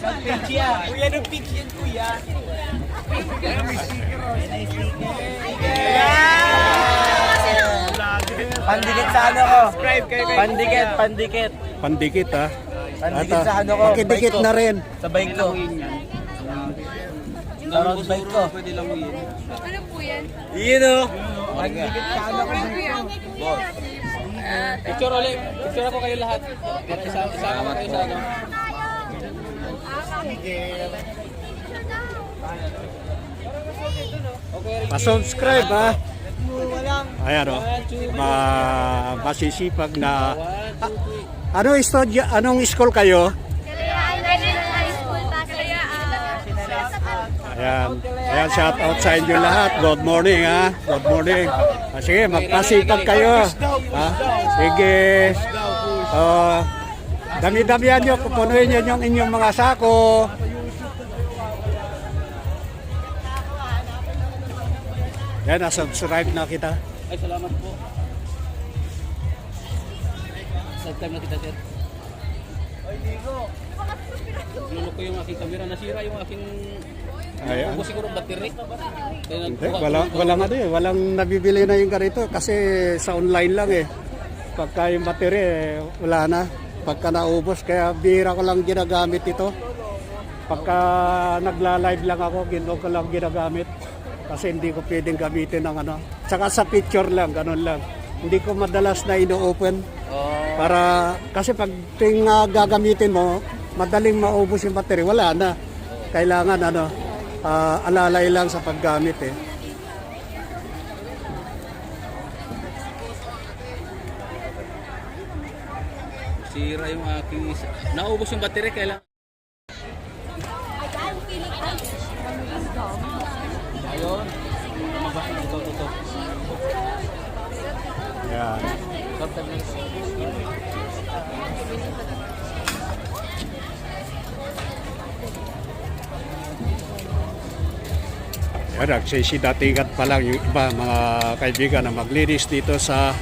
Kuya, nung pink yan, kuya. Pandikit sa ano ko. Pandikit. Pandikit ha. Pandikit sa ano ko. Pakidikit na rin. Sa bike ko. Sa road bike ko. Ano po yan? Iyon o. Pandikit sa ano ko. Boss. Picture ulit. Picture ako kayo lahat. Isama kayo sa ano. Pa-subscribe ha. Ayan o. Masisipag na. Anong school kayo? Ayan. Ayan, shout out sa inyo lahat. Good morning ha. Good morning. Sige, magpasipag kayo. Ha? Sige. Dami-damihan nyo. Pupunuin nyo yung inyong mga sako. Yan, subscribe na kita. Ay, salamat po. Subscribe na kita, sir. Lulok ko yung aking camera. Nasira yung aking... Ayan. Ako siguro battery. Hindi, walang ano eh. Walang nabibili na yung ganito kasi sa online lang eh. Pagka yung battery eh, wala na. Pagka naubos, kaya bihira ko lang ginagamit ito. Pagka nagla-live lang ako, gano'n ko lang ginagamit. Kasi hindi ko pwedeng gamitin ng ano. Saka sa picture lang, ganun lang. Hindi ko madalas na ino-open. Para, kasi pag gagamitin mo, madaling maubos yung battery, wala na. Kailangan ano, alalay lang sa paggamit eh. Sira yung aking... Naubos yung battery, kailangan... Ayun. Lumabas yung ito. Yan. Yan, nagsisidatingan pa lang yung iba mga kaibigan na maglinis dito sa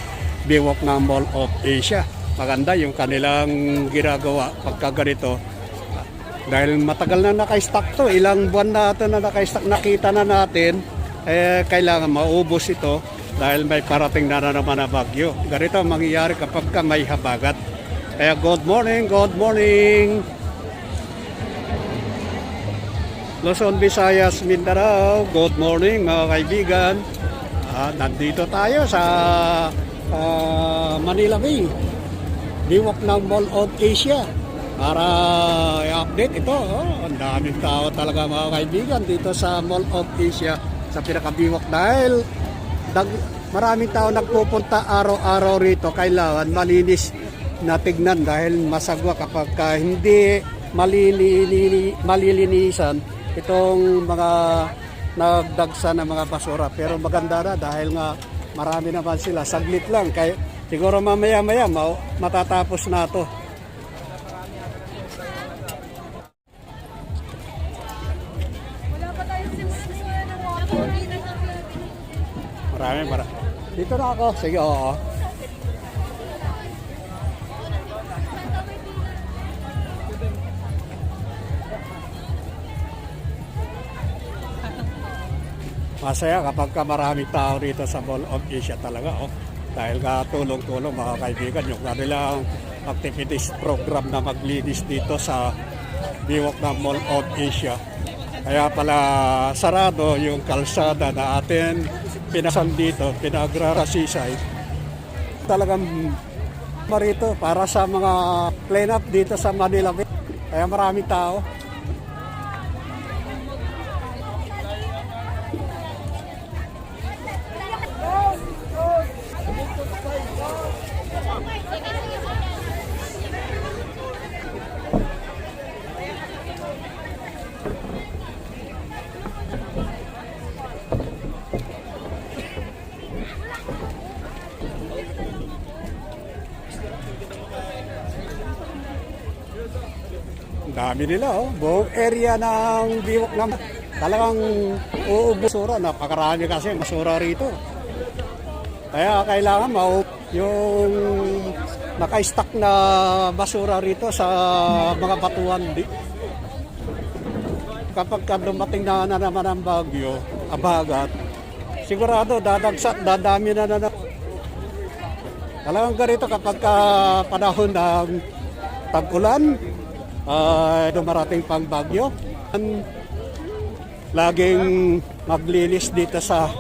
Biwok ng Mall of Asia. Maganda yung kanilang ginagawa pagka ganito. Dahil matagal na naka-stock to, ilang buwan natin na naka-stock, nakita na natin, kailangan maubos ito dahil may parating na naman na bagyo. Ganito ang mangyayari kapag may habagat. Kaya good morning, good morning! Luzon, Visayas, Mindanao, good morning mga kaibigan. Nandito tayo sa Manila Bay, Biwok ng Mall of Asia. Para i-update ito, ang daming tao talaga mga kaibigan dito sa Mall of Asia sa pinakabiwok dahil maraming tao nagpupunta araw-araw rito. Kailangan malinis na tignan dahil masagwa kapag hindi malilinisan itong mga nagdagsa ng mga basura. Pero maganda na dahil nga marami naman sila, saglit lang. Kaya siguro mamaya-maya matatapos na ito. Marami. Dito na ako. Sige, oo. Masaya kapag maraming tao rito sa Mall of Asia talaga. Dahil tulong-tulong mga kaibigan yung kanilang activities program na maglinis dito sa Biwok ng Mall of Asia. Kaya pala sarado yung kalsada na atin pinasan dito, pinagrarasisay. Talagang marito para sa mga clean up dito sa Manila Bay. Kaya maraming tao. Dami nila, buong area ng Biwok na talagang uubos basura. Napakarami kasi basura rito. Kaya kailangan yung naka-stock na basura rito sa mga batuan. kapag ka dumating na naman ang bagyo, abagat, sigurado dadami na naman. Talagang ganito kapag ka panahon ng tag-ulan, dumarating pang bagyo. Laging maglinis dito sa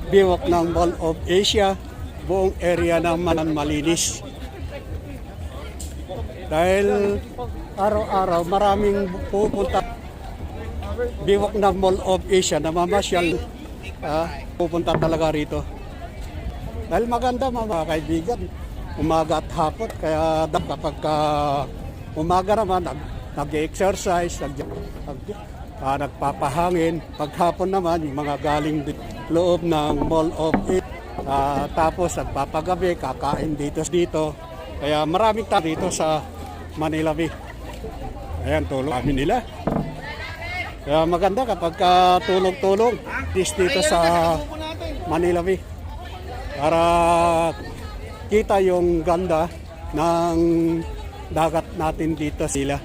Biwak ng Mall of Asia, buong area naman malinis. Dahil araw-araw maraming pupunta Biwak ng Mall of Asia na mamasyal, pupunta talaga rito. Dahil maganda mga kaibigan, umaga at hapon, kaya kapag umaga naman nag-exercise, nagpapahangin. Paghapon naman yung mga galing loob ng Mall of Asia, tapos nagpapagabi, kakain dito. Kaya maraming tao dito sa Manila Bay. Ayan, tulong kami nila. Kaya maganda kapag tulong-tulong dito sa Manila Bay. Para kita yung ganda ng dagat natin dito sila.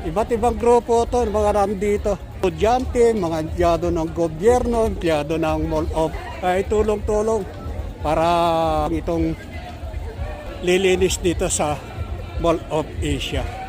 Iba't ibang grupo to, mga nandito. Estudyante, mga empleyado ng gobyerno, empleyado ng Mall of, ay tulong-tulong para itong lilinis dito sa Mall of Asia.